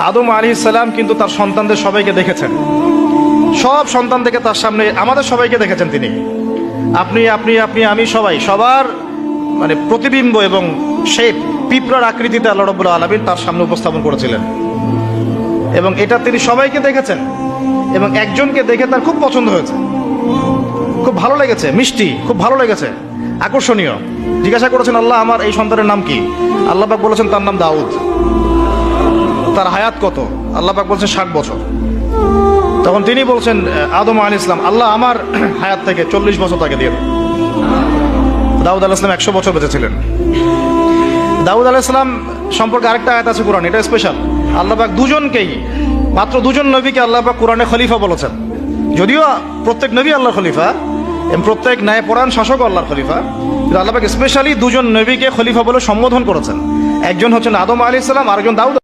আদম আলাইহিস সালাম কিন্তু তার সন্তানদের সবাইকে দেখেছেন, সব সন্তান থেকে তার সামনে আমাদের সবাইকে দেখেছেন তিনি। আপনি আপনি আপনি আমি সবাই, সবার মানে প্রতিবিম্ব এবং সেই পিঁপড়ার আকৃতিতে আল্লাহ রাব্বুল আলামিন তার সামনে উপস্থাপন করেছিলেন, এবং এটা তিনি সবাইকে দেখেছেন। এবং একজনকে দেখে তার খুব পছন্দ হয়েছে, খুব ভালো লেগেছে, মিষ্টি, খুব ভালো লেগেছে, আকর্ষণীয়। জিজ্ঞাসা করেছেন, আল্লাহ আমার এই সন্তানের নাম কি? আল্লাহ পাক বলেছেন তার নাম দাউদ। তার হায়াত কত? আল্লাহ পাক বলছেন 60 বছর। তখন তিনি বলছেন আদম আলাইহিস সালাম, আল্লাহ আমার হায়াত থেকে 40 বছর তাকে দিয়ে দেন। দাউদ আলাইহিস সালাম 100 বছর বেঁচে ছিলেন। দাউদ আলাইহিস সালাম সম্পর্কে আরেকটা আয়াত আছে কোরআন, এটা স্পেশাল। আল্লাহ পাক দুজনকেই, মাত্র দুজন নবীকে আল্লাহ পাক কোরআনে খলিফা বলেছেন। যদিও প্রত্যেক নবী আল্লাহর খলিফা এবং প্রত্যেক ন্যায়পরায়ণ শাসক আল্লাহর খলিফা, কিন্তু আল্লাহ পাক স্পেশালি দুজন নবীকে খলিফা বলে সম্বোধন করেছেন। একজন হচ্ছেন আদম আলাইহিস সালাম, আরেকজন দাউদ